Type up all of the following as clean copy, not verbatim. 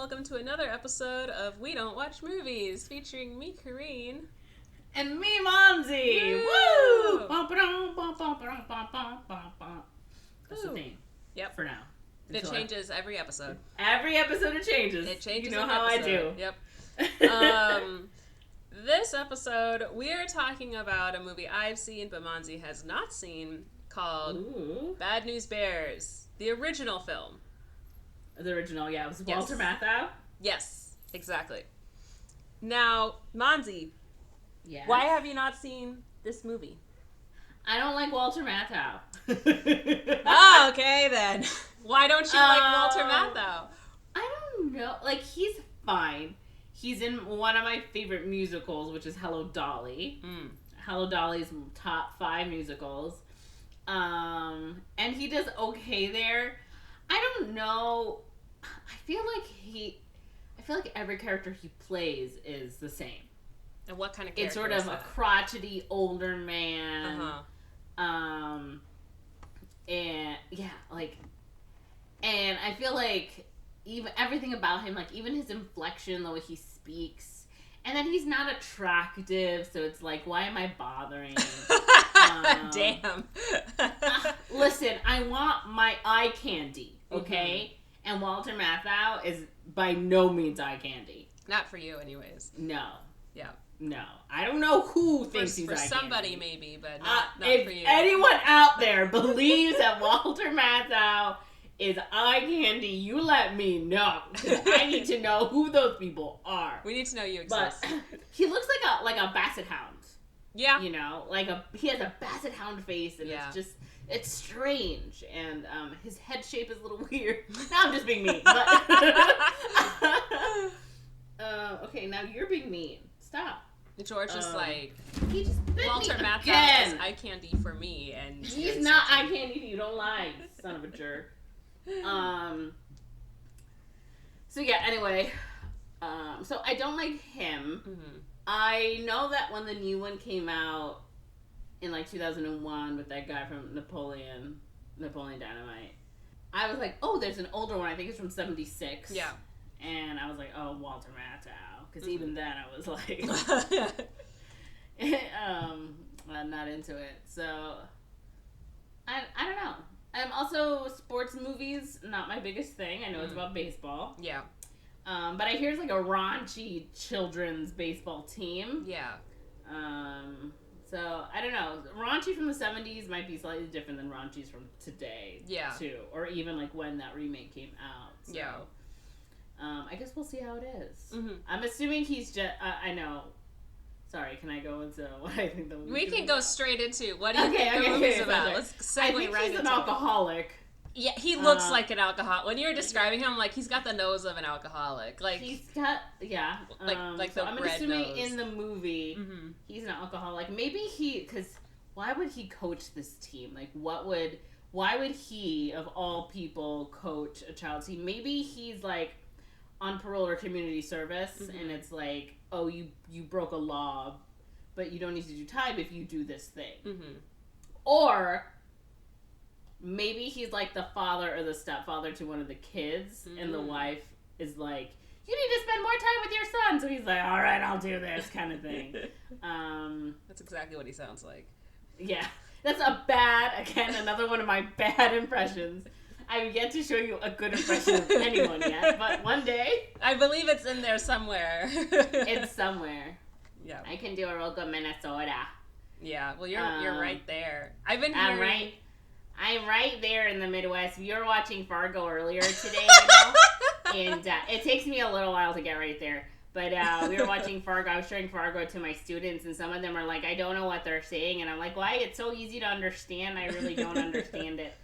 welcome to another episode of We Don't Watch Movies, featuring me, Corinne. And me, Monze! Woo! That's the theme. Yep. For now. It changes every episode. Every episode it changes. It changes. You know every how episode. I do. Yep. This episode, we are talking about a movie I've seen, but Monze has not seen, called Bad News Bears, the original film. The original, yeah. It was Walter Matthau? Yes, exactly. Now, Monze, Yes. why have you not seen this movie? I don't like Walter Matthau. Oh, okay then. Why don't you like Walter Matthau? I don't know. Like, he's fine. He's in one of my favorite musicals, which is Hello, Dolly. Hello, Dolly's top 5 musicals. And he does okay there. I don't know. I feel like every character he plays is the same. And what kind of character It's sort is of that? a crotchety older man. And yeah, like, and I feel like even everything about him, like even his inflection, the way he speaks, and then he's not attractive, so it's like, why am I bothering? Damn. Listen, I want my eye candy, okay? And Walter Matthau is by no means eye candy. Not for you, anyways. No. Yeah. No. I don't know who thinks he's for eye somebody, candy. maybe, but not if for you. Anyone out there believes that Walter Matthau is eye candy, you let me know. 'Cause I need to know who those people are. We need to know you But exist. he looks like a basset hound. Yeah. You know, he has a basset hound face, and it's strange, and his head shape is a little weird. Now I'm just being mean. But okay, now you're being mean. Stop. George is like, he just bit Walter me Matthau again. is eye candy for me, and He's not eye candy. You don't lie, son of a jerk. So yeah. Anyway, so I don't like him. I know that when the new one came out in like 2001 with that guy from Napoleon Dynamite, I was like, oh, there's an older one. I think it's from '76. Yeah. And I was like, oh, Walter Matthau, because even then I was like, I'm not into it. So I don't know. I'm also sports movies, not my biggest thing. I know it's about baseball. Yeah. But I hear it's like a raunchy children's baseball team. Yeah. So I don't know. Raunchy from the 70s might be slightly different than raunchies from today. Yeah. Too, or even like when that remake came out. So, yeah. I guess we'll see how it is. I'm assuming he's just. I know. Sorry, can I go into what I think the movie? We can go straight into what do you think the movie's about? Let's segue I think right he's into an alcoholic. Yeah, he looks like an alcoholic. When you're describing him, like he's got the nose of an alcoholic. Like he's got like so the I'm red assuming nose. in the movie he's an alcoholic. Maybe because why would he coach this team? Like why would he of all people coach a child team? Maybe he's like on parole or community service, and it's like, oh, you broke a law, but you don't need to do time if you do this thing. Or maybe he's like the father or the stepfather to one of the kids, and the wife is like, you need to spend more time with your son. So he's like, all right, I'll do this kind of thing. That's exactly what he sounds like. Yeah. That's another one of my bad impressions. I've yet to show you a good impression of anyone yet, but one day. I believe it's in there somewhere. It's somewhere. Yeah. I can do a real good Minnesota. Yeah, well, you're right there. I've been hearing... I'm right there in the Midwest. We were watching Fargo earlier today, and it takes me a little while to get right there. But we were watching Fargo. I was showing Fargo to my students, and some of them are like, I don't know what they're saying. And I'm like, why? It's so easy to understand. I really don't understand it.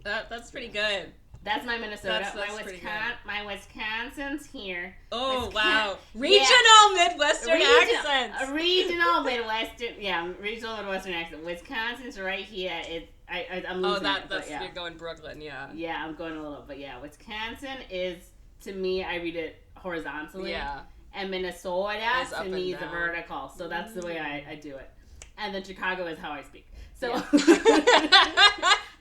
That's pretty good. That's my Minnesota. That's my Wisconsin's here. Oh, wow. Regional Midwestern accents. Regional Midwestern accent. Wisconsin's right here. I'm losing it. You're going Brooklyn, yeah. Yeah, I'm going a little, but yeah, Wisconsin is, to me, I read it horizontally. Yeah. And Minnesota, to me, is a down. vertical. So that's the way I do it. And then Chicago is how I speak. So, yeah.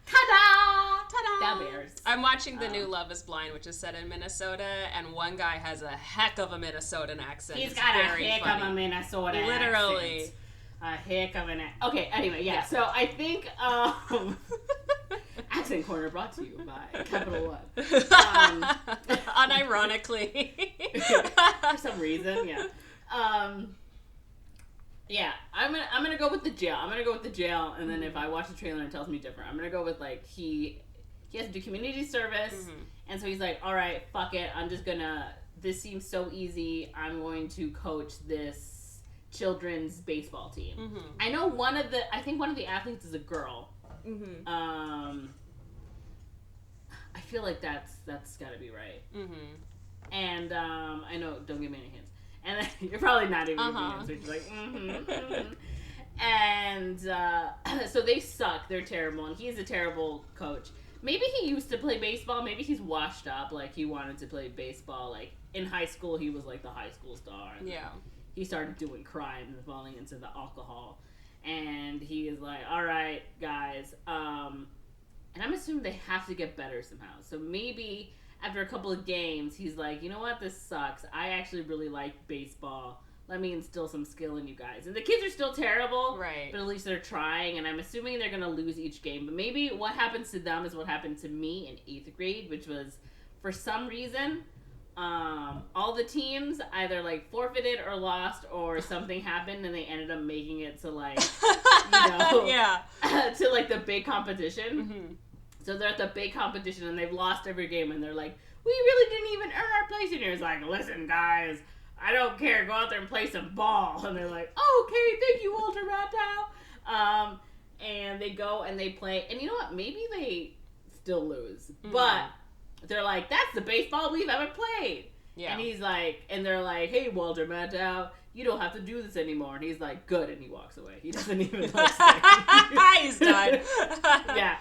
ta-da! Ta-da! that bears. I'm watching the new Love is Blind, which is set in Minnesota, and one guy has a heck of a Minnesotan accent. He's got a heck of a Minnesota Literally. accent. A heck of an Okay, anyway, yeah. So I think Accent Corner brought to you by Capital One. Unironically. For some reason, yeah. Yeah, I'm gonna go with the jail. And then if I watch the trailer and it tells me different, I'm gonna go with like he has to do community service, and so he's like, all right, fuck it, I'm just gonna. This seems so easy. I'm going to coach this children's baseball team. I know I think one of the athletes is a girl. I feel like that's got to be right. And I know, don't give me any hints. And you're probably not even giving me hints. You're just like, And so they suck. They're terrible, and he's a terrible coach. Maybe he used to play baseball. Maybe he's washed up. Like he wanted to play baseball. Like in high school, he was like the high school star. And he started doing crime and falling into the alcohol. And he is like, all right, guys. And I'm assuming they have to get better somehow. So maybe after a couple of games, he's like, you know what? This sucks. I actually really like baseball. Let me instill some skill in you guys. And the kids are still terrible. Right. But at least they're trying. And I'm assuming they're going to lose each game. But maybe what happens to them is what happened to me in 8th grade, which was, for some reason, all the teams either like forfeited or lost or something happened and they ended up making it to like, to like the big competition. So they're at the big competition and they've lost every game and they're like, we really didn't even earn our place in here. It's like, listen guys, I don't care, go out there and play some ball. And they're like, oh, okay, thank you, Walter Matthau. And they go and they play, and you know what, maybe they still lose, but they're like, that's the baseball we've ever played. And he's like, and they're like, hey, Walter Matthau, you don't have to do this anymore. And he's like, good, and he walks away. He doesn't even like say. He's done. Yeah.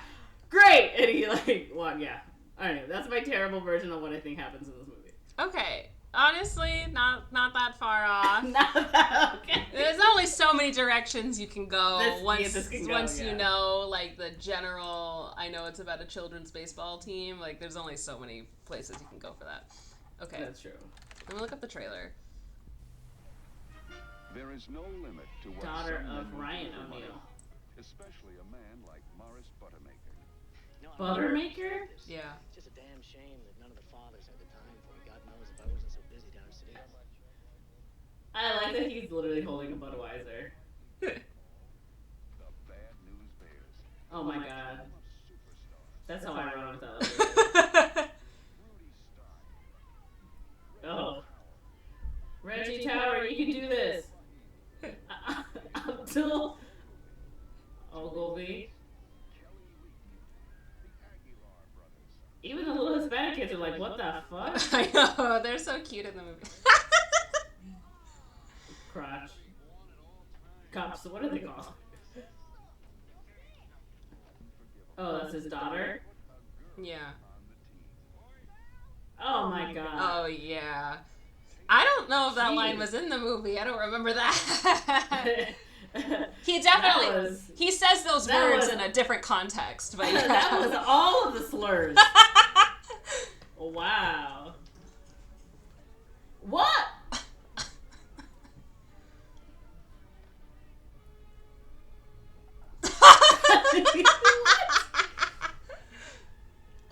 Great! And he like, well, yeah. I don't know. That's my terrible version of what I think happens in this movie. Okay. Honestly, not that far off. Not that, okay. There's only so many directions you can go once you know, like, the general, I know it's about a children's baseball team. Like, there's only so many places you can go for that. Okay. That's true. I'm gonna look up the trailer. There is no limit to what Daughter of Ryan O'Neal. Especially a man like Morris Buttermaker. Buttermaker? Yeah. It's just a damn shame that none of the fathers had the time for me. God knows if I wasn't so busy down in City. I like that he's literally holding a Budweiser. The Bad News Bears. Oh my god. That's how I run with that. Oh. Reggie Tower, you can do this. Until Ogilvy. Even the little Hispanic kids are like, what the fuck? I know, they're so cute in the movie. Crotch. Cops, what are they called? Oh, that's his daughter? Yeah. Oh my god. Oh, yeah. I don't know if that line was in the movie. I don't remember that. He definitely, he says those words in a different context, but yeah. That was all of the slurs. Wow. What?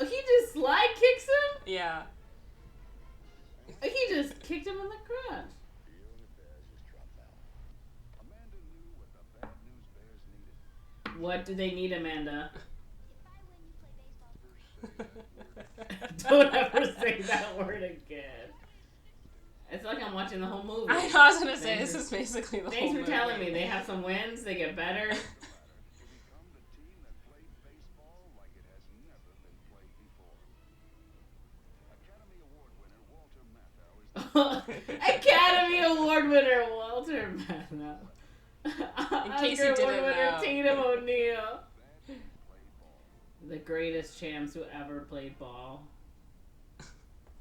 He just slide kicks him? Yeah. He just kicked him in the crotch. What do they need, Amanda? Don't ever say that word again. It's like I'm watching the whole movie. I know, I was going to say, this is basically the whole movie. Thanks for telling me. They have some wins, they get better. Academy Award winner Walter Matthau. In case you didn't know. Tatum O'Neal. The greatest champs who ever played ball.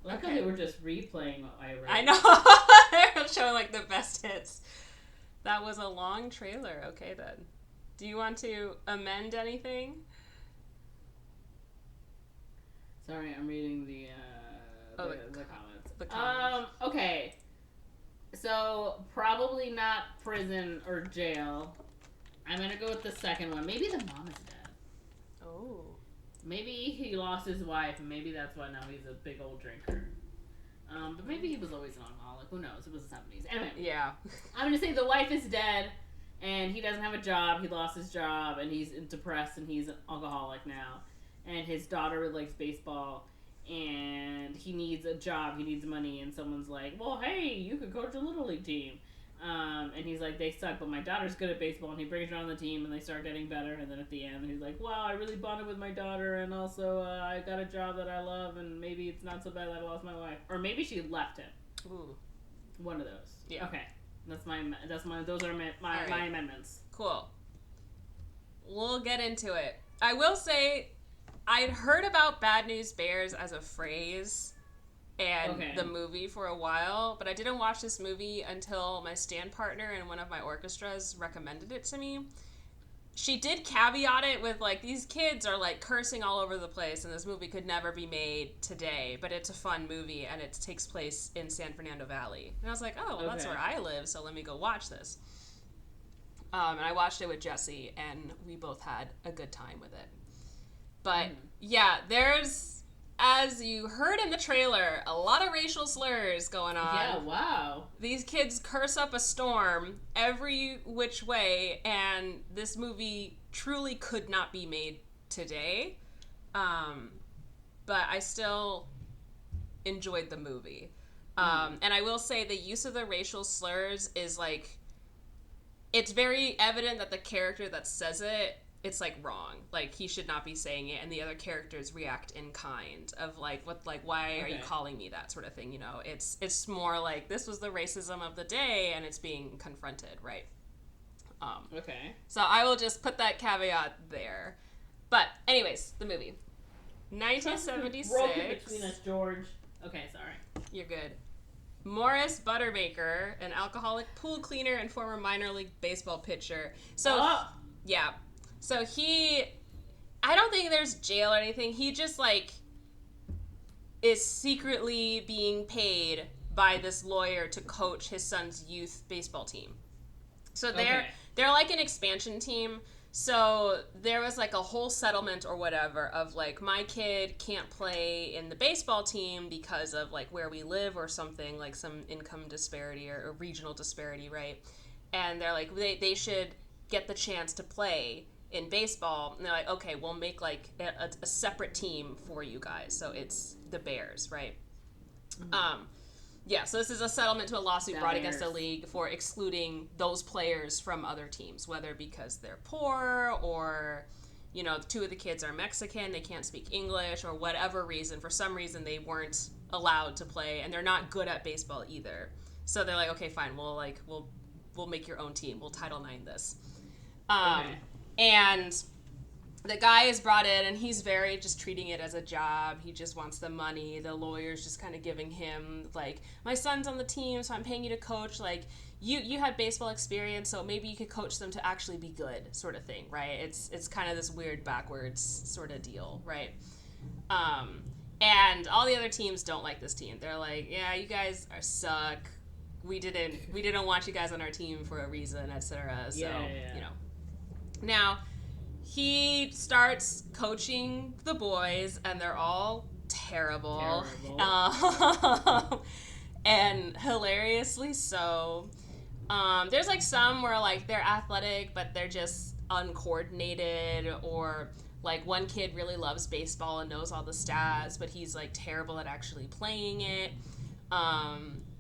Like how they were just replaying what I read. I know. They're showing like the best hits. That was a long trailer. Okay then. Do you want to amend anything? Sorry, I'm reading the comments. The comments. Okay. So, probably not prison or jail. I'm gonna go with the second one. Maybe the mom is dead. Oh. Maybe he lost his wife, and maybe that's why now he's a big old drinker. But maybe he was always an alcoholic. Who knows? It was the 70s. Anyway. Yeah. I'm gonna say the wife is dead, and he doesn't have a job. He lost his job, and he's depressed, and he's an alcoholic now. And his daughter likes baseball, and he needs a job. He needs money, and someone's like, well, hey, you could coach a Little League team. And he's like, they suck, but my daughter's good at baseball, and he brings her on the team, and they start getting better, and then at the end, he's like, wow, I really bonded with my daughter, and also, I got a job that I love, and maybe it's not so bad that I lost my wife. Or maybe she left him. Ooh. One of those. Yeah. Okay. Those are my amendments. Cool. We'll get into it. I will say, I'd heard about Bad News Bears as a phrase and the movie for a while, but I didn't watch this movie until my stand partner in one of my orchestras recommended it to me. She did caveat it with, like, these kids are, like, cursing all over the place, and this movie could never be made today, but it's a fun movie, and it takes place in San Fernando Valley. And I was like, oh, well, that's where I live, so let me go watch this. And I watched it with Jesse, and we both had a good time with it. But, yeah, there's, as you heard in the trailer, a lot of racial slurs going on. Yeah, wow. These kids curse up a storm every which way, and this movie truly could not be made today. But I still enjoyed the movie. And I will say the use of the racial slurs is, like, it's very evident that the character that says it, it's, like, wrong. Like, he should not be saying it, and the other characters react in kind of, like, what, like, why are you calling me that sort of thing, you know? It's more like, this was the racism of the day, and it's being confronted, right? Okay. So I will just put that caveat there. But, anyways, the movie. 1976. Broken between us, George. Okay, sorry. You're good. Morris Buttermaker, an alcoholic pool cleaner and former minor league baseball pitcher. So, yeah. So I don't think there's jail or anything. He just, like, is secretly being paid by this lawyer to coach his son's youth baseball team. So they're like an expansion team. So there was, like, a whole settlement or whatever of, like, my kid can't play in the baseball team because of, like, where we live or something, like some income disparity or regional disparity, right? And they're like, they should get the chance to play in baseball. And they're like, okay, we'll make, like, a separate team for you guys. So it's the Bears, right? Yeah, so this is a settlement to a lawsuit brought against the league for excluding those players from other teams, whether because they're poor or, you know, two of the kids are Mexican, they can't speak English, or whatever reason. For some reason, they weren't allowed to play, and they're not good at baseball either. So they're like, okay, fine, we'll make your own team. We'll Title IX this. And the guy is brought in, and he's very just treating it as a job. He just wants the money. The lawyer's just kind of giving him, like, my son's on the team, so I'm paying you to coach. Like, you had baseball experience, so maybe you could coach them to actually be good, sort of thing, right? It's kind of this weird backwards sort of deal, right? And all the other teams don't like this team. They're like, yeah, you guys suck. We didn't want you guys on our team for a reason, etc. So, you know. Now, he starts coaching the boys, and they're all terrible. And hilariously so. There's, like, some where, like, they're athletic, but they're just uncoordinated, or, like, one kid really loves baseball and knows all the stats, but he's, like, terrible at actually playing it.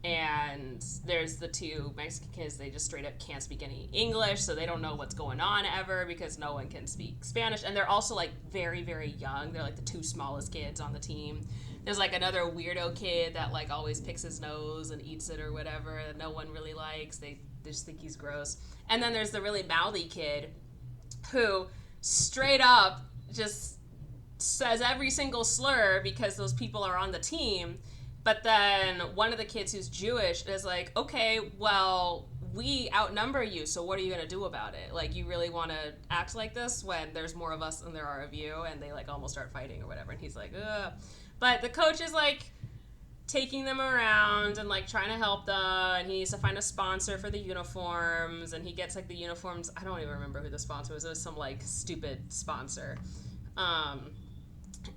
And there's the two Mexican kids, they just straight up can't speak any English, so they don't know what's going on ever because no one can speak Spanish. And they're also, like, very, very young. They're, like, the two smallest kids on the team. There's, like, another weirdo kid that, like, always picks his nose and eats it or whatever that no one really likes. They just think he's gross. And then there's the really mouthy kid who straight up just says every single slur because those people are on the team. But then one of the kids who's Jewish is like, okay, well, we outnumber you, so what are you gonna do about it? Like, you really want to act like this when there's more of us than there are of you? And they, like, almost start fighting or whatever. And he's like, ugh. But the coach is, like, taking them around and, like, trying to help them. And he needs to find a sponsor for the uniforms. And he gets, like, the uniforms. I don't even remember who the sponsor was. It was some, like, stupid sponsor.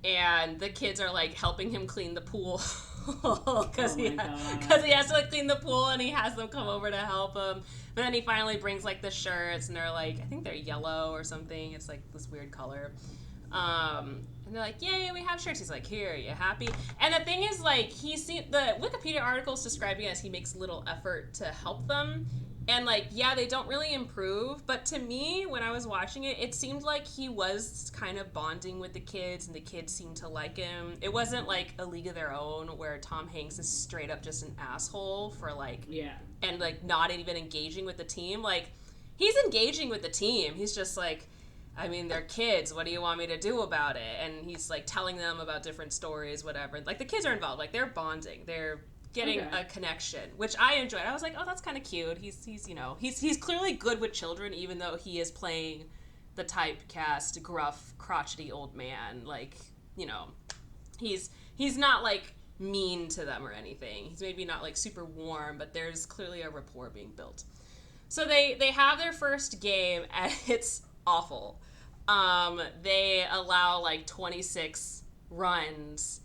And the kids are, like, helping him clean the pool. Because he has to, like, clean the pool, and he has them come over to help him. But then he finally brings, like, the shirts, and they're, like, I think they're yellow or something. It's, like, this weird color. And they're like, yay, we have shirts. He's like, here, you happy? And the thing is, like, the Wikipedia article is describing it as he makes little effort to help them. And, like, yeah, they don't really improve, but to me, when I was watching it, it seemed like he was kind of bonding with the kids, and the kids seemed to like him. It wasn't, like, A League of Their Own, where Tom Hanks is straight up just an asshole for, like... Yeah. And, like, not even engaging with the team. Like, he's engaging with the team. He's just like, I mean, they're kids. What do you want me to do about it? And he's, like, telling them about different stories, whatever. Like, the kids are involved. Like, they're bonding. They're... getting a connection, which I enjoyed. I was like, oh, that's kind of cute. He's you know, he's clearly good with children, even though he is playing the typecast gruff, crotchety old man. Like, you know, he's not like mean to them or anything. He's maybe not like super warm, but there's clearly a rapport being built. So they have their first game, and it's awful. They allow like 26 runs.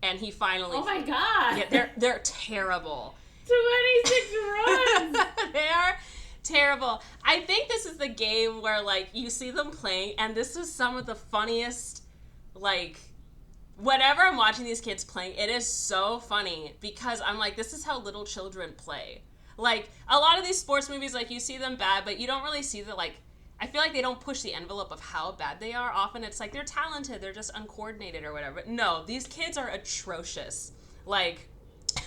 And he finally... Oh my god! Yeah, they're terrible. 26 runs! They are terrible. I think this is the game where, like, you see them playing, and this is some of the funniest, like... Whenever I'm watching these kids playing, it is so funny, because I'm like, this is how little children play. Like, a lot of these sports movies, like, you see them bad, but you don't really see the, like... I feel like they don't push the envelope of how bad they are. Often it's like, they're talented, they're just uncoordinated or whatever. But no, these kids are atrocious. Like,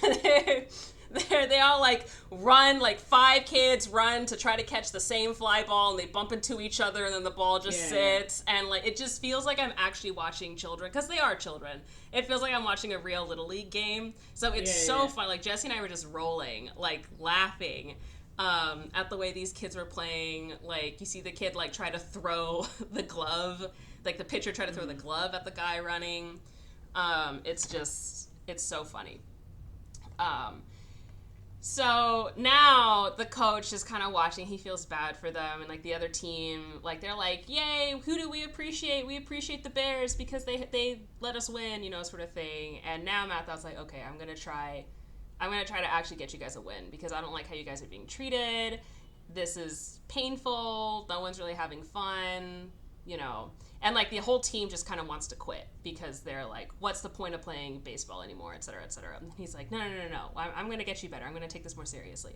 they all, like, run, like, 5 kids run to try to catch the same fly ball, and they bump into each other, and then the ball just sits. And, like, it just feels like I'm actually watching children, because they are children. It feels like I'm watching a real Little League game. So it's so fun. Like, Jesse and I were just rolling, like, laughing. At the way these kids were playing. Like, you see the kid, like, try to throw the glove, like, the pitcher try to throw the glove at the guy running. It's so funny. So now the coach is kind of watching. He feels bad for them, and, like, the other team, like, they're like, yay, who do we appreciate? We appreciate the Bears because they let us win, you know, sort of thing. And now Matthau's like, okay, I'm going to try to actually get you guys a win, because I don't like how you guys are being treated. This is painful. No one's really having fun, you know. And, like, the whole team just kind of wants to quit, because they're like, what's the point of playing baseball anymore, et cetera, et cetera. And he's like, no. I'm going to get you better. I'm going to take this more seriously.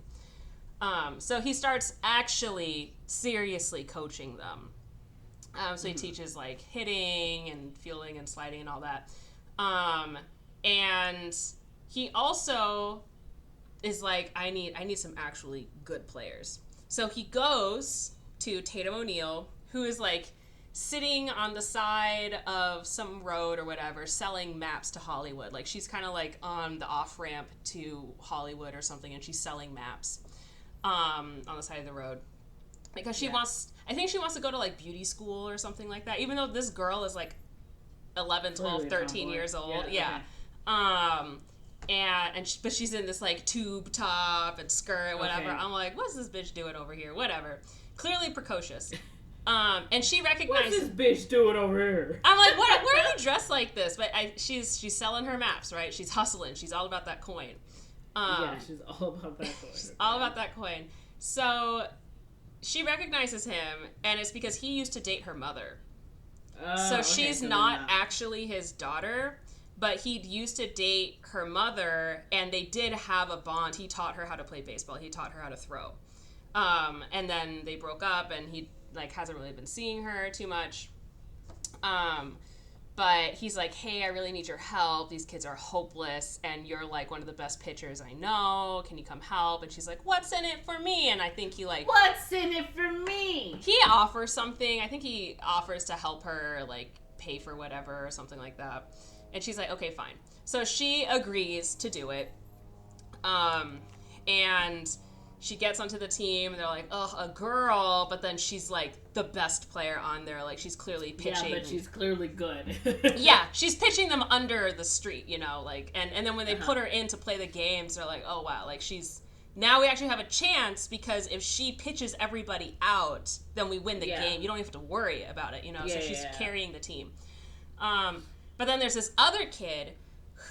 So he starts actually seriously coaching them. So he teaches, like, hitting and fielding and sliding and all that. And... he also is like, I need some actually good players. So he goes to Tatum O'Neal, who is, like, sitting on the side of some road or whatever, selling maps to Hollywood. Like, she's kind of, like, on the off-ramp to Hollywood or something, and she's selling maps on the side of the road. Because I think she wants to go to, like, beauty school or something like that, even though this girl is, like, 11, 12, 13 years old. Yeah. But she's in this, like, tube top and skirt, whatever. Okay. I'm like, what's this bitch doing over here? Whatever. Clearly precocious. And she recognizes... What's this bitch doing over here? I'm like, why are you dressed like this? But she's selling her maps, right? She's hustling. She's all about that coin. Yeah, she's all about that coin. She's all about that coin. So she recognizes him, and it's because he used to date her mother. So she's not actually his daughter... But he used to date her mother, and they did have a bond. He taught her how to play baseball. He taught her how to throw. And then they broke up, and he, like, hasn't really been seeing her too much. But he's like, hey, I really need your help. These kids are hopeless, and you're, like, one of the best pitchers I know. Can you come help? And she's like, what's in it for me? And I think he, like... What's in it for me? He offers something. I think he offers to help her, like, pay for whatever or something like that. And she's like, okay, fine. So she agrees to do it. And she gets onto the team, and they're like, oh, a girl, but then she's, like, the best player on there. Like, she's clearly pitching. Yeah, but she's clearly good. Yeah, she's pitching them under the street, you know, like, and then when they put her in to play the games, they're like, oh, wow, like, now we actually have a chance, because if she pitches everybody out, then we win the game. You don't even have to worry about it, you know, so she's carrying the team. But then there's this other kid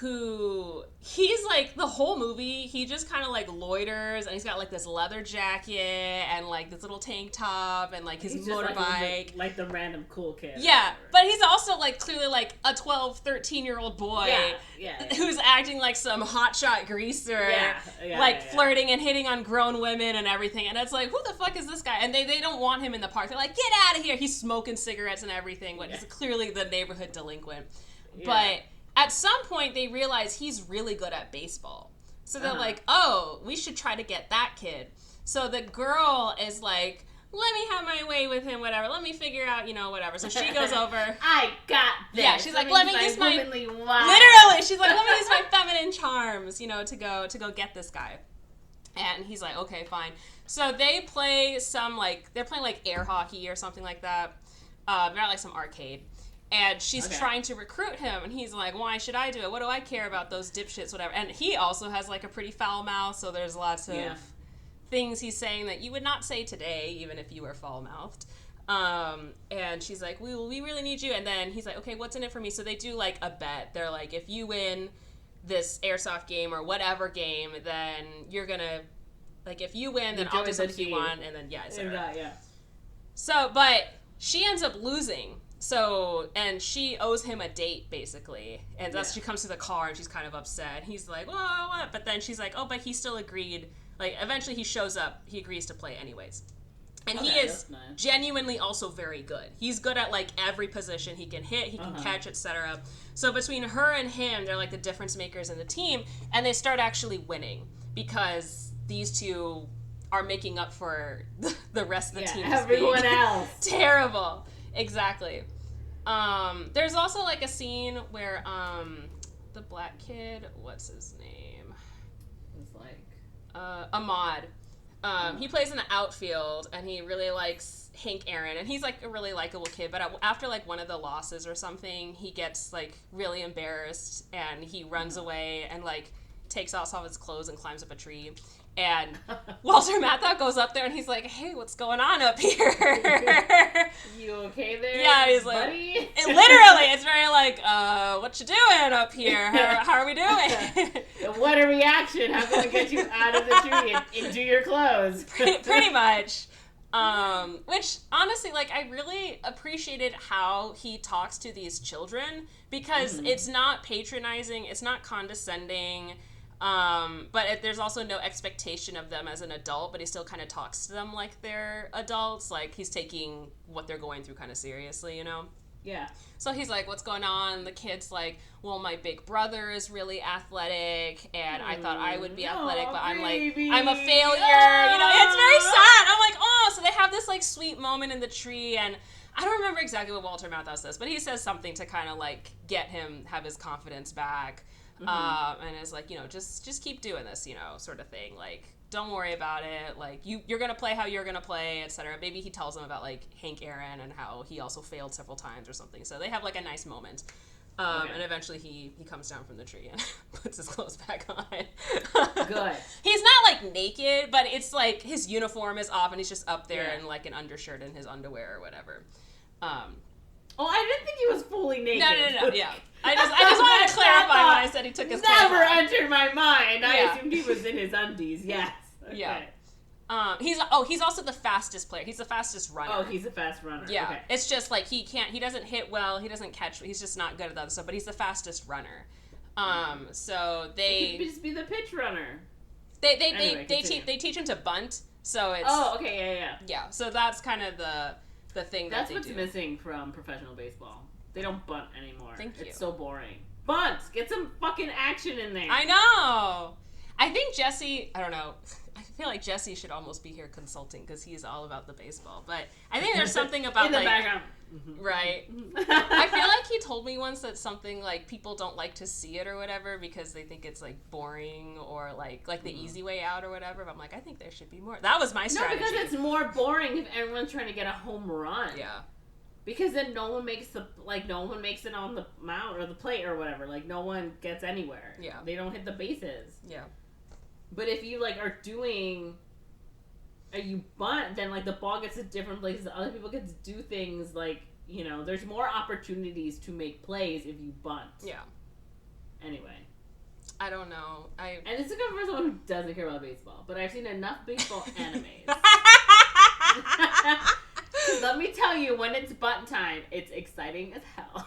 who, he's like, the whole movie, he just kind of like loiters, and he's got like this leather jacket and like this little tank top and like his motorbike. Like the random cool kid. Yeah, but he's also like clearly like a 12, 13-year-old boy who's acting like some hotshot greaser, flirting and hitting on grown women and everything. And it's like, who the fuck is this guy? And they don't want him in the park. They're like, get out of here. He's smoking cigarettes and everything, but he's clearly the neighborhood delinquent. Yeah. But at some point, they realize he's really good at baseball. So they're like, oh, we should try to get that kid. So the girl is like, let me have my way with him, whatever. Let me figure out, you know, whatever. So she goes over. I got this. Yeah, she's like, let me use my... Literally, she's like, let me use my feminine charms, you know, to go get this guy. And he's like, okay, fine. So they play they're playing like air hockey or something like that. They're at like some arcade. And she's trying to recruit him, and he's like, why should I do it? What do I care about those dipshits, whatever? And he also has, like, a pretty foul mouth, so there's lots of things he's saying that you would not say today, even if you were foul-mouthed. And she's like, we really need you. And then he's like, okay, what's in it for me? So they do, like, a bet. They're like, if you win this airsoft game or whatever game, then you're gonna, like, if you win, then I'll do something you want, and then, So, but she ends up losing. So, and she owes him a date, basically. And that's she comes to the car, and she's kind of upset. He's like, well, what? But then she's like, oh, but he still agreed. Like, eventually he shows up. He agrees to play anyways. And he is genuinely also very good. He's good at, like, every position. He can hit, he can catch, etc. So between her and him, they're, like, the difference makers in the team. And they start actually winning because these two are making up for the rest of the team. Everyone else. Terrible. Exactly. There's also like a scene where the black kid, what's his name? It's like Ahmad. He plays in the outfield, and he really likes Hank Aaron, and he's like a really likable kid. But after like one of the losses or something, he gets like really embarrassed, and he runs away and like takes off all his clothes and climbs up a tree. And Walter Matthau goes up there and he's like, hey, what's going on up here? You okay there? Yeah, he's like, buddy? Literally, it's very like, what you doing up here? How are we doing? What a reaction. How can we get you out of the tree and into your clothes? Pretty much. Which, honestly, like, I really appreciated how he talks to these children, because it's not patronizing, it's not condescending, but there's also no expectation of them as an adult, but he still kind of talks to them like they're adults, like he's taking what they're going through kind of seriously, you know? Yeah. So he's like, what's going on? The kid's like, well, my big brother is really athletic, and I thought I would be athletic, but I'm like, I'm a failure. You know, it's very sad. I'm like, oh, so they have this like sweet moment in the tree, and I don't remember exactly what Walter Matthau says, but he says something to kind of like get him, have his confidence back. And it's like, you know, just keep doing this, you know, sort of thing. Like, don't worry about it. Like, you're going to play how you're going to play, etc. Maybe he tells them about, like, Hank Aaron and how he also failed several times or something. So they have, like, a nice moment. And eventually he comes down from the tree and puts his clothes back on. Good. He's not, like, naked, but it's, like, his uniform is off and he's just up there in, like, an undershirt and his underwear or whatever. Oh, I didn't think he was fully naked. No, yeah. I just wanted to clarify when I said he took his clothes off. Never entered my mind. I assumed he was in his undies. Yes. Okay. Yeah. He's also the fastest player. He's the fastest runner. Oh, he's a fast runner. Yeah. Okay. It's just like he doesn't hit well, he doesn't catch, he's just not good at that stuff, but he's the fastest runner. So he could just be the pitch runner. They teach him to bunt, so it's... Oh, okay, yeah. Yeah, so that's kind of the thing that they do. That's what's missing from professional baseball. They don't bunt anymore. Thank you. It's so boring. Bunts! Get some fucking action in there. I know! I think Jesse, I don't know, feel like Jesse should almost be here consulting because he's all about the baseball. But I think there's something about in the like background. right. I feel like he told me once that something like people don't like to see it or whatever because they think it's like boring or like the easy way out or whatever. But I'm like, I think there should be more. That was my strategy. No, because it's more boring if everyone's trying to get a home run. Yeah. Because then no one makes it on the mound or the plate or whatever. Like no one gets anywhere. Yeah. They don't hit the bases. Yeah. But if you like are doing, or you bunt, then like the ball gets to different places. Other people get to do things like, you know, there's more opportunities to make plays if you bunt. Yeah. Anyway. I don't know. And it's a good for someone who doesn't care about baseball, but I've seen enough baseball animes. Let me tell you, when it's bunt time, it's exciting as hell.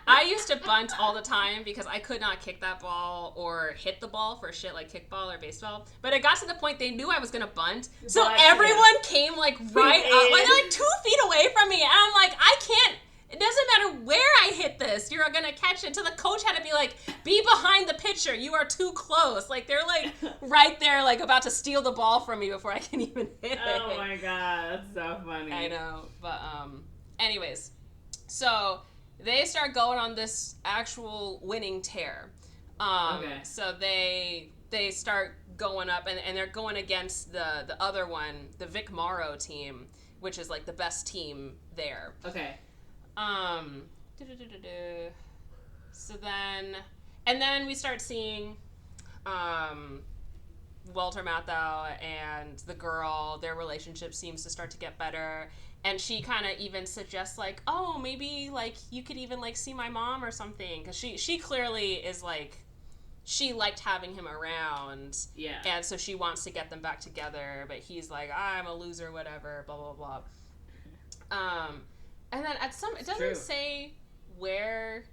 I used to bunt all the time because I could not kick that ball or hit the ball for shit like kickball or baseball. But it got to the point they knew I was gonna bunt, so everyone came like right up, like they're like 2 feet away from me, and I'm like, I can't. It doesn't matter where I hit this, you're gonna catch it. So the coach had to be like, be behind the pitcher, you are too close. Like they're like right there, like about to steal the ball from me before I can even hit it. Oh my god, that's so funny. I know, but anyways, so they start going on this actual winning tear. Okay. So they start going up, and they're going against the other one, the Vic Morrow team, which is like the best team there. Okay. So then we start seeing Walter Matthau and the girl, their relationship seems to start to get better, and she kind of even suggests like, oh, maybe like you could even like see my mom or something, because she clearly is like, she liked having him around, yeah, and so she wants to get them back together, but he's like, I'm a loser, whatever, blah blah blah. And then it doesn't say where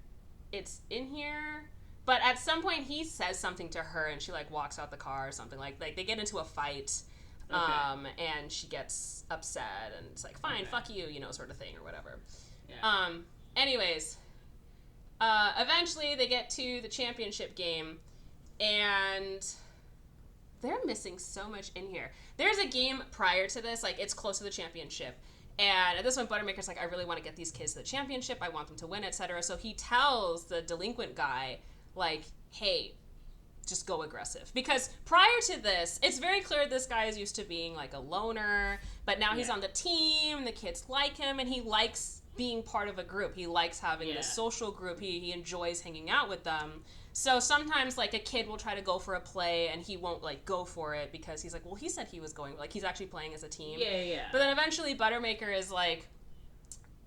it's in here, but at some point he says something to her and she like walks out the car or something, like they get into a fight, and she gets upset and it's like, fine, fuck you, you know, sort of thing or whatever. Yeah. Anyways, eventually they get to the championship game and they're missing so much in here. There's a game prior to this, like it's close to the championship. And at this point, Buttermaker's like, I really want to get these kids to the championship. I want them to win, etc. So he tells the delinquent guy, like, hey, just go aggressive. Because prior to this, it's very clear this guy is used to being like a loner, but now he's on the team, and the kids like him, and he likes being part of a group. He likes having this social group. He enjoys hanging out with them. So sometimes, like, a kid will try to go for a play, and he won't, like, go for it because he's like, well, he said he was going. Like, he's actually playing as a team. Yeah. But then eventually Buttermaker is like,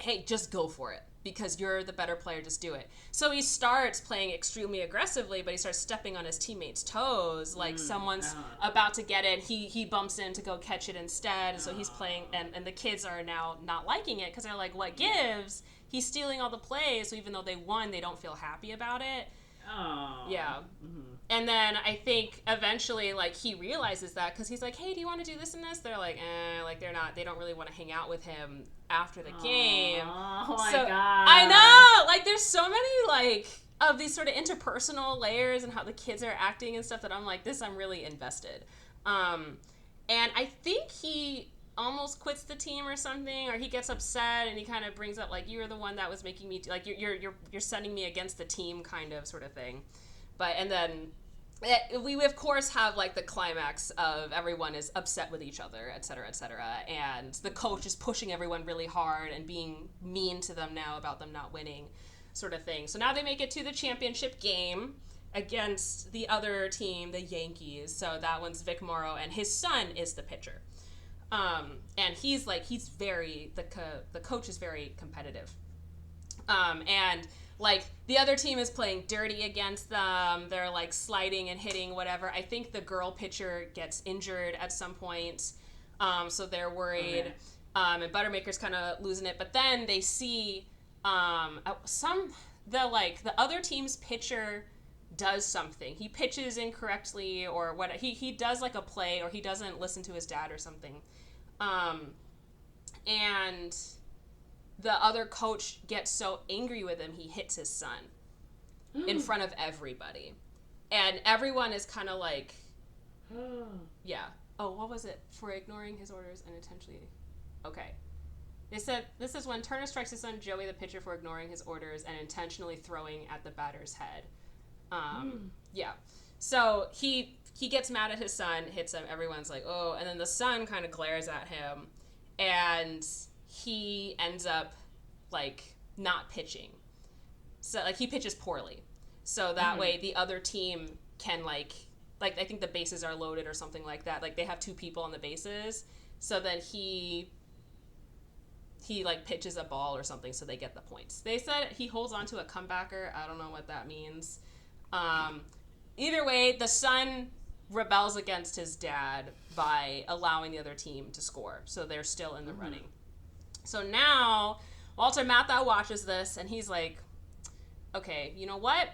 hey, just go for it because you're the better player. Just do it. So he starts playing extremely aggressively, but he starts stepping on his teammates' toes. Like, someone's about to get it. He bumps in to go catch it instead. So he's playing, and the kids are now not liking it because they're like, what gives? He's stealing all the plays, so even though they won, they don't feel happy about it. Oh. Yeah. Mm-hmm. And then I think eventually, like, he realizes that because he's like, hey, do you want to do this and this? They're like, like, they don't really want to hang out with him after the game. Oh my God. I know! Like, there's so many, like, of these sort of interpersonal layers and how the kids are acting and stuff that I'm like, I'm really invested. And I think he almost quits the team or something, or he gets upset and he kind of brings up like, you're the one that was making me like you're sending me against the team kind of sort of thing. But and then we of course have like the climax of everyone is upset with each other, etc., and the coach is pushing everyone really hard and being mean to them now about them not winning, sort of thing. So now they make it to the championship game against the other team, the Yankees. So that one's Vic Morrow, and his son is the pitcher. And he's very, the coach is very competitive. And like the other team is playing dirty against them. They're like sliding and hitting, whatever. I think the girl pitcher gets injured at some point. So they're worried. Okay. And Buttermaker's kind of losing it. But then they see, the other team's pitcher does something. He pitches incorrectly or what, he does like a play, or he doesn't listen to his dad or something. And the other coach gets so angry with him, he hits his son in front of everybody. And everyone is kind of like, Yeah. Oh, what was it? For ignoring his orders and intentionally. Okay. They said this is when Turner strikes his son Joey, the pitcher, for ignoring his orders and intentionally throwing at the batter's head. Yeah. So he gets mad at his son, hits him. Everyone's like, oh, and then the son kind of glares at him, and he ends up like not pitching. So like he pitches poorly, so that way the other team can like I think the bases are loaded or something like that. Like they have 2 people on the bases, so then he like pitches a ball or something, so they get the points. They said he holds on to a comebacker. I don't know what that means. Either way, the son rebels against his dad by allowing the other team to score, so they're still in the running. So now Walter Matthau watches this and he's like, okay, you know what?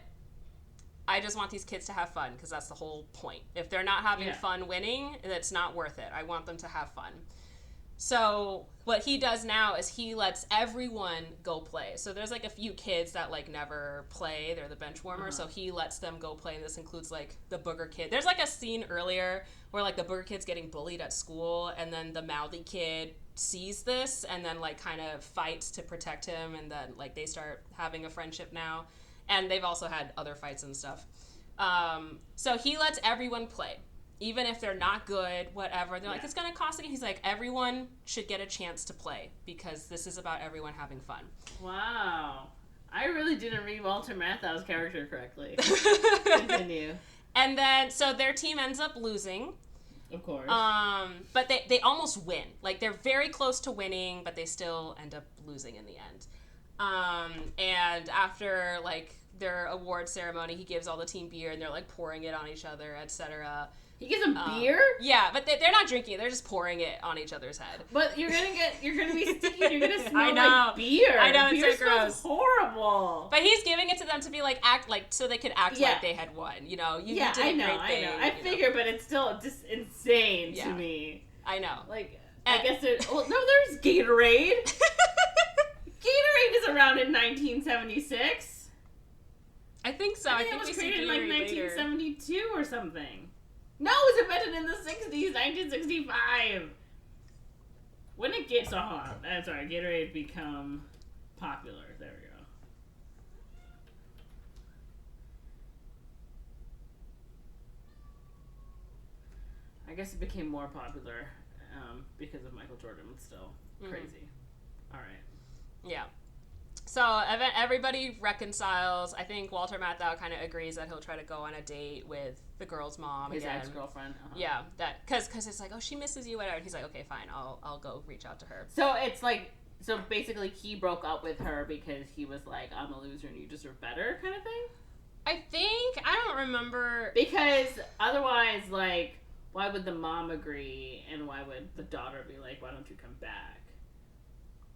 I just want these kids to have fun, because that's the whole point. If they're not having fun winning, it's not worth it. I want them to have fun. So what he does now is he lets everyone go play. So there's like a few kids that like never play. They're the bench warmers. So he lets them go play. And this includes like the booger kid. There's like a scene earlier where like the booger kid's getting bullied at school, and then the mouthy kid sees this and then like kind of fights to protect him, and then like they start having a friendship now. And they've also had other fights and stuff. So he lets everyone play. Even if they're not good, whatever. They're like, it's going to cost again. He's like, everyone should get a chance to play, because this is about everyone having fun. Wow. I really didn't read Walter Matthau's character correctly. Continue. And then, so their team ends up losing. Of course. But they almost win. Like, they're very close to winning, but they still end up losing in the end. And after, like, their award ceremony, he gives all the team beer, and they're, like, pouring it on each other, etc. He gives them beer? Yeah, but they're not drinking it. They're just pouring it on each other's head. But you're gonna be sticky. You're gonna smell like beer. I know, beer it's so gross. Horrible. But he's giving it to them to be like act like, so they could act like they had won. You know, you did a great thing. I figure, but it's still just insane to me. I know. Like, I guess there's there's Gatorade. Gatorade is around in 1976. I think so. I think it was we see created in like Gatorade 1972 or something. No, it was invented in the 60s, 1965. When did Gatorade become popular? There we go. I guess it became more popular because of Michael Jordan, but still crazy. All right. Yeah. So everybody reconciles. I think Walter Matthau kind of agrees that he'll try to go on a date with the girl's mom his again. ex-girlfriend. Yeah, that because it's like, oh, she misses you, whatever. And he's like, okay, fine, I'll go reach out to her. So it's like, so basically he broke up with her because he was like, I'm a loser and you deserve better, kind of thing. I don't remember, because otherwise, like, why would the mom agree and why would the daughter be like, why don't you come back?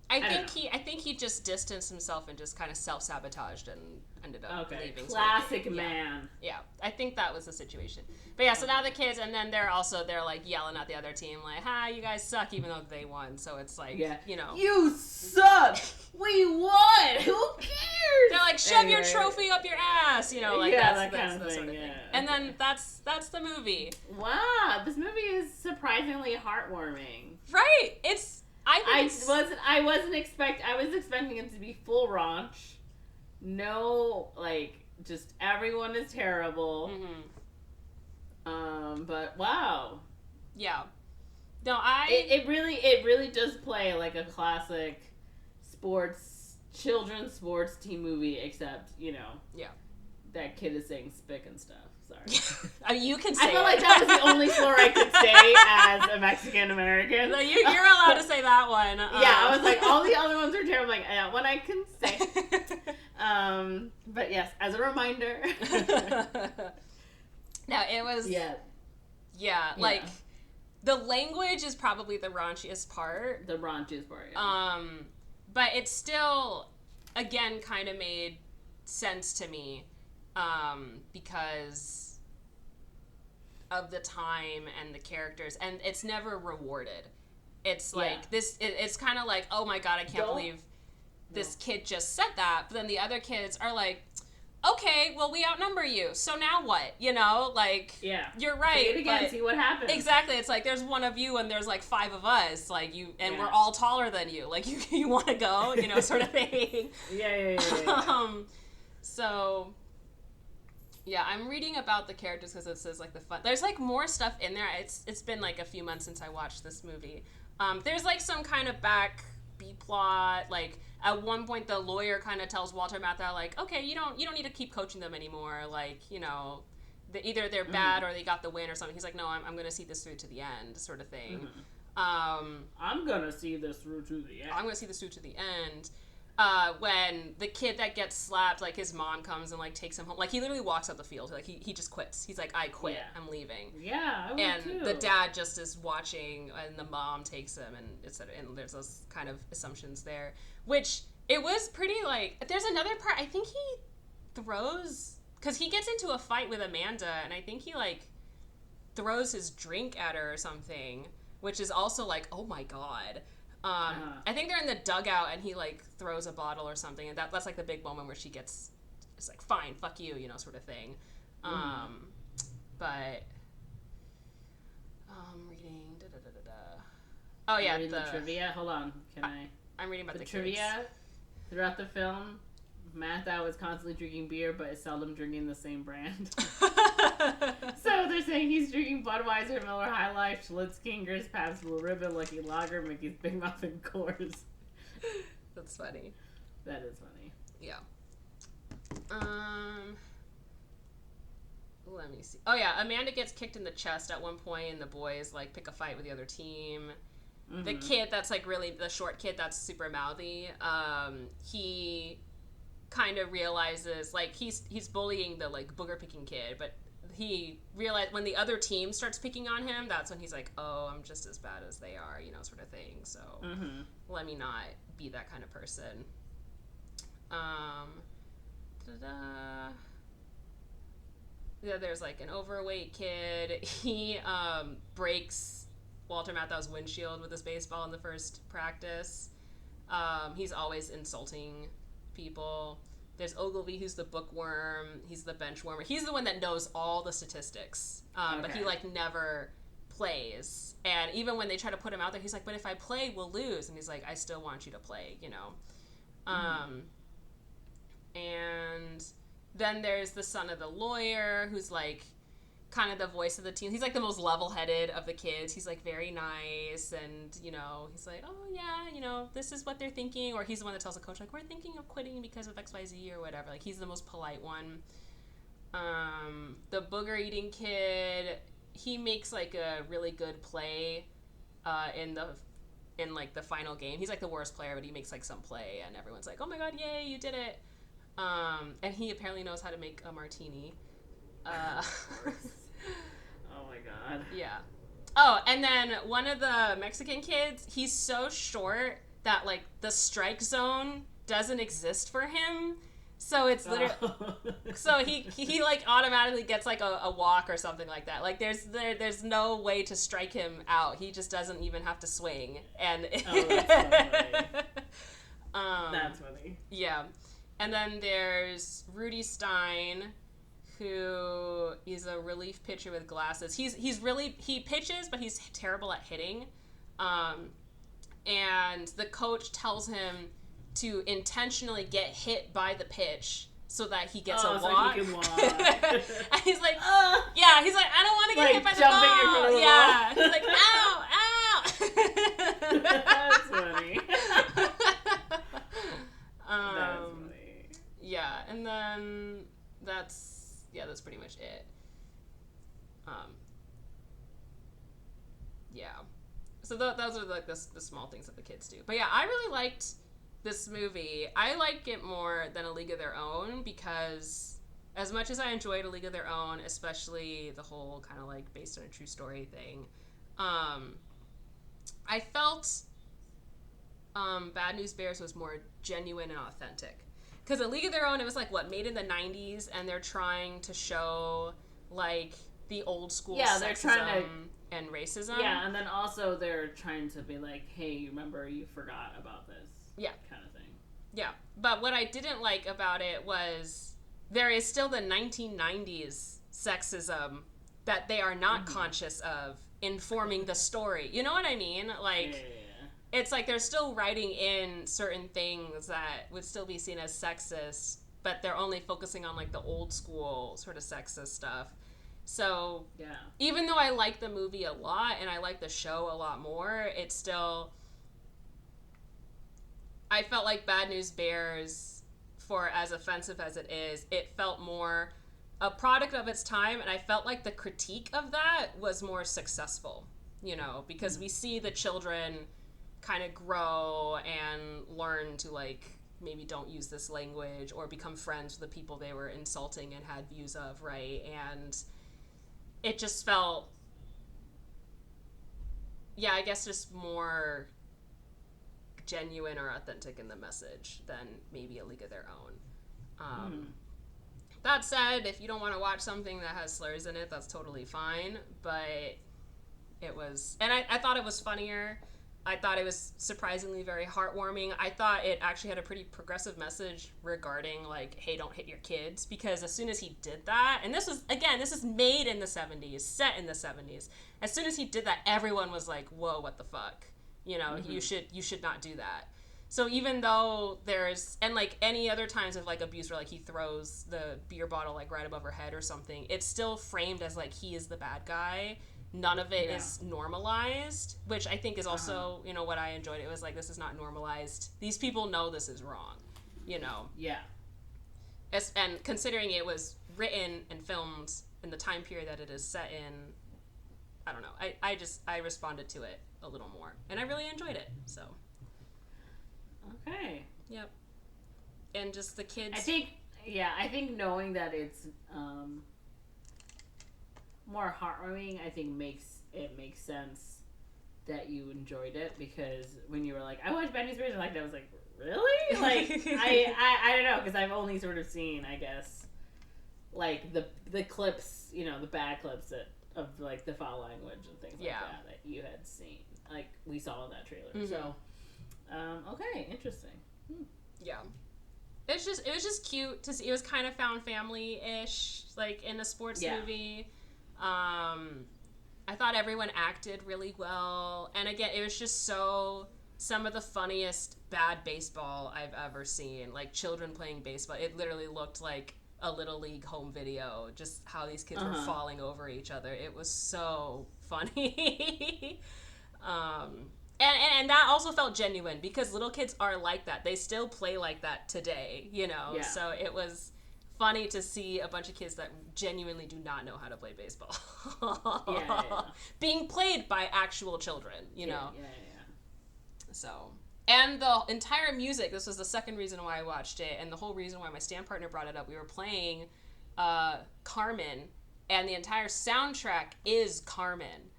I think he just distanced himself and just kind of self-sabotaged and ended up leaving. Classic man. Yeah, I think that was the situation. But yeah, so now the kids, and then they're like yelling at the other team, like, "Ha, you guys suck," even though they won. So it's like, you know, you suck. We won. Who cares? They're like, shove your trophy up your ass, you know, like that's kind of the thing, sort of thing. And then that's the movie. Wow, this movie is surprisingly heartwarming. Right? I was expecting it to be full raunch. No, like, just everyone is terrible. But wow. Yeah. No, it really does play like a classic children's sports team movie, except, you know, that kid is saying spick and stuff. Sorry. I mean, you can say I felt like that was the only slur I could say as a Mexican American. No, you're allowed to say that one. Yeah, I was like, all the other ones are terrible. I'm like, that one I can say. But yes, as a reminder. No, it was. Yeah, like, the language is probably the raunchiest part. Yeah. But it still, again, kind of made sense to me. Because of the time and the characters, and it's never rewarded. It's like it's kind of like, oh my god, I can't believe this kid just said that. But then the other kids are like, okay, well, we outnumber you, so now what? You know, like, Yeah. you're right. Say it again, but see what happens. Exactly. It's like there's one of you and there's like 5 of us, like and Yeah. we're all taller than you. Like, you want to go, you know, sort of thing. Yeah. So, yeah, I'm reading about the characters because it says like the fun. There's like more stuff in there. It's been like a few months since I watched this movie. There's like some kind of back B plot. Like at one point, the lawyer kind of tells Walter Matthau like, okay, you don't need to keep coaching them anymore. Like, you know, either they're bad or they got the win or something. He's like, no, I'm going to see this through to the end, sort of thing. I'm gonna see this through to the end. I'm going to see this through to the end. When the kid that gets slapped, like his mom comes and like takes him home, like he literally walks out the field, like he just quits. He's like, I quit, I'm leaving. Yeah, I would and too. The dad just is watching, and the mom takes him, and and there's those kind of assumptions there, which it was pretty like. There's another part. I think he throws because he gets into a fight with Amanda, and I think he like throws his drink at her or something, which is also like, oh my god. I think they're in the dugout and he like throws a bottle or something, and that's like the big moment where she gets it's like, fine, fuck you, you know, sort of thing. But reading oh yeah, the trivia. Hold on, I'm reading about the trivia kids. throughout the film. Matthau is constantly drinking beer, but is seldom drinking the same brand. So they're saying he's drinking Budweiser, Miller High Life, Schlitz Kingers, Pabst Blue Ribbon, Lucky Lager, Mickey's Big Mouth, and Coors. That's funny. That is funny. Yeah. Let me see. Oh yeah, Amanda gets kicked in the chest at one point, and the boys like pick a fight with the other team. The kid that's like really the short kid that's super mouthy. He kind of realizes like he's bullying the like booger picking kid, but he realized when the other team starts picking on him, that's when he's like, oh, I'm just as bad as they are, you know, sort of thing. So let me not be that kind of person. Yeah, there's like an overweight kid. He breaks Walter Matthau's windshield with his baseball in the first practice. He's always insulting people. There's Ogilvy, who's the bookworm. He's the bench warmer. He's the one that knows all the statistics, but he like never plays. And even when they try to put him out there, he's like, but if I play, we'll lose. And he's like, I still want you to play, you know. And then there's the son of the lawyer, who's like kind of the voice of the team. He's like the most level-headed of the kids. He's like very nice, and you know, he's like, oh yeah, you know, this is what they're thinking. Or he's the one that tells the coach like, we're thinking of quitting because of XYZ or whatever. Like he's the most polite one. The booger eating kid, he makes like a really good play in like the final game. He's like the worst player, but he makes like some play, and everyone's like, oh my god, yay, you did it. And he apparently knows how to make a martini. Oh my god. Yeah. Oh, and then one of the Mexican kids, he's so short that like the strike zone doesn't exist for him. So it's literally so he like automatically gets like a walk or something like that. Like there's no way to strike him out. He just doesn't even have to swing. And that's funny. That's funny. Yeah. And then there's Rudy Stein, who is a relief pitcher with glasses. He pitches, but he's terrible at hitting. And the coach tells him to intentionally get hit by the pitch so that he gets a walk. So he can walk. And he's like, yeah, he's like, I don't want to get hit by the ball. Yeah. He's like, ow, ow. That's funny. That's funny. Yeah, and then that's pretty much it. Yeah. So those are like the small things that the kids do. But yeah, I really liked this movie. I like it more than A League of Their Own because as much as I enjoyed A League of Their Own, especially the whole kind of like based on a true story thing, I felt Bad News Bears was more genuine and authentic. Because A League of Their Own, it was like, what, made in the 90s, and they're trying to show, like, the old school sexism and racism. Yeah, and then also they're trying to be like, hey, remember, you forgot about this. Yeah. Kind of thing. Yeah. But what I didn't like about it was there is still the 1990s sexism that they are not conscious of informing the story. You know what I mean? Like, it's like they're still writing in certain things that would still be seen as sexist, but they're only focusing on like the old school sort of sexist stuff. So even though I like the movie a lot and I like the show a lot more, it's still, I felt like Bad News Bears, for as offensive as it is, it felt more a product of its time, and I felt like the critique of that was more successful, you know, because we see the children kind of grow and learn to, like, maybe don't use this language or become friends with the people they were insulting and had views of, right? And it just felt, I guess just more genuine or authentic in the message than maybe A League of Their Own. That said, if you don't want to watch something that has slurs in it, that's totally fine. But it was, and I thought it was funnier. I thought it was surprisingly very heartwarming. I thought it actually had a pretty progressive message regarding, like, hey, don't hit your kids. Because as soon as he did that, and this is made in the 70s, set in the 70s. As soon as he did that, everyone was like, whoa, what the fuck? You know, you should not do that. So even though there's, and like any other times of like abuse where like he throws the beer bottle like right above her head or something, it's still framed as like he is the bad guy. None of it is normalized, which I think is also, you know, what I enjoyed. It was like, this is not normalized. These people know this is wrong, you know? Yeah. And considering it was written and filmed in the time period that it is set in, I don't know. I responded to it a little more. And I really enjoyed it, so. Okay. Yep. And just the kids. I think knowing that it's more heartwarming, I think makes sense that you enjoyed it, because when you were like, I watched Bad News Bears, I was like, really? Like, I don't know, because I've only sort of seen, I guess, like the clips, you know, the bad clips of like the foul language and things like that you had seen, like we saw in that trailer. So. Okay, interesting. Yeah. It was just cute to see. It was kind of found family-ish, like in a sports movie. I thought everyone acted really well. And again, it was just some of the funniest bad baseball I've ever seen. Like children playing baseball. It literally looked like a Little League home video, just how these kids were falling over each other. It was so funny. And that also felt genuine, because little kids are like that. They still play like that today, you know? Yeah. So it was funny to see a bunch of kids that genuinely do not know how to play baseball. Being played by actual children, you know? Yeah. So, and the entire music, this was the second reason why I watched it, and the whole reason why my stand partner brought it up. We were playing Carmen, and the entire soundtrack is Carmen.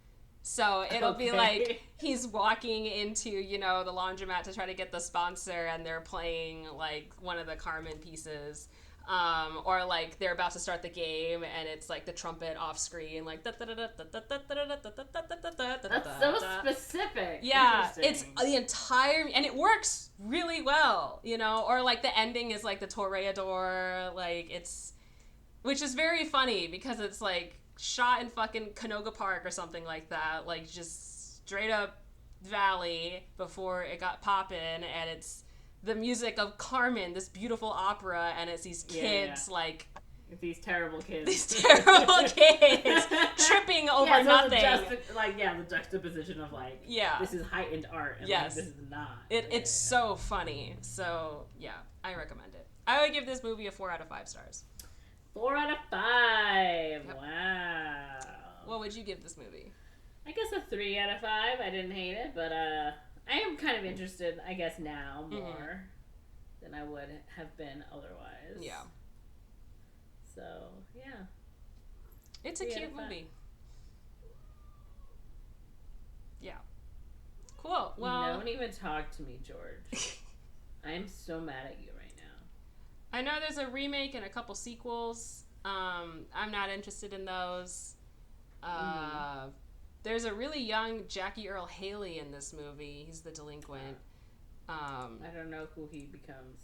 So it'll be like he's walking into, you know, the laundromat to try to get the sponsor, and they're playing like one of the Carmen pieces. Or like they're about to start the game and it's like the trumpet off screen, like that's so specific. Yeah, it's the entire, and it works really well, you know. Or like the ending is like the Toreador, like it's, which is very funny because it's like shot in fucking Canoga Park or something like that, like just straight up valley before it got poppin', and it's the music of Carmen, this beautiful opera, and it's these kids like these terrible kids, tripping over nothing. The juxtaposition of like, this is heightened art, and like, this is not. It's so funny. So yeah, I recommend it. I would give this movie a 4 out of 5 stars. 4 out of 5. Yep. Wow. What would you give this movie? I guess a 3 out of 5. I didn't hate it, but I am kind of interested, I guess, now more than I would have been otherwise. Yeah. So, yeah. It's a cute movie. Yeah. Cool. Well, don't even talk to me, George. I am so mad at you right now. I know there's a remake and a couple sequels. I'm not interested in those. There's a really young Jackie Earle Haley in this movie. He's the delinquent. I don't know who he becomes.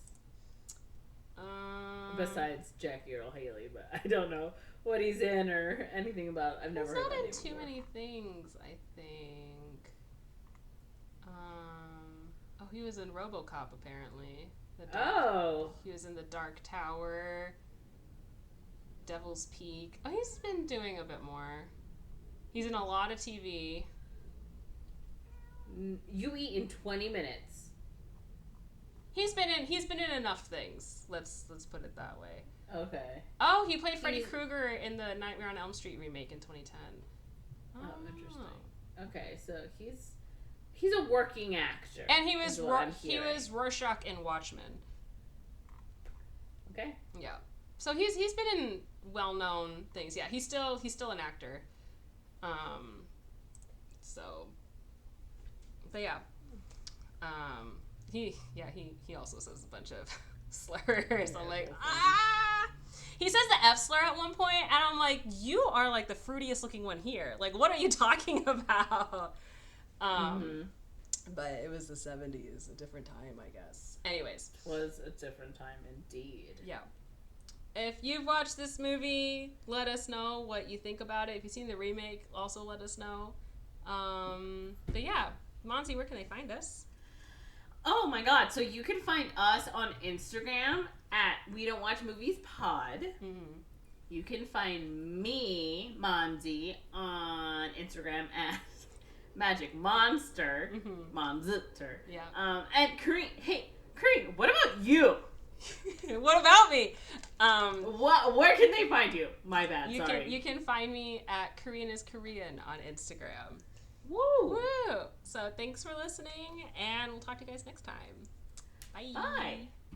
Besides Jackie Earl Haley, but I don't know what he's in or anything about. I've never heard He's that not in name too before. many things, I think. Oh, he was in RoboCop, apparently. He was in The Dark Tower, Devil's Peak. Oh, he's been doing a bit more. He's in a lot of TV. You eat in 20 minutes. He's been in enough things. Let's put it that way. Okay. Oh, he played Freddy Krueger in the Nightmare on Elm Street remake in 2010. Oh, interesting. Okay, so he's a working actor. And he was Rorschach in Watchmen. Okay. Yeah. So he's been in well-known things. Yeah, he's still an actor. But yeah. He also says a bunch of slurs. I'm like, ah! He says the F slur at one point, and I'm like, you are like the fruitiest looking one here. Like, what are you talking about? But it was the 70s, a different time, I guess. Anyways. Was a different time indeed. Yeah. If you've watched this movie, let us know what you think about it. If you've seen the remake, also let us know. But yeah, Monze, where can they find us? Oh my god, so you can find us on Instagram at We Don't Watch Movies Pod. Mm-hmm. You can find me, Monze, on Instagram at Magic Monster. Mm-hmm. Monster. Yeah. And Corinne, hey, Corinne, what about you? What about me? Where can they find you? My bad, sorry. You can find me at Korean is Korean on Instagram. Woo! Woo! So thanks for listening, and we'll talk to you guys next time. Bye. Bye.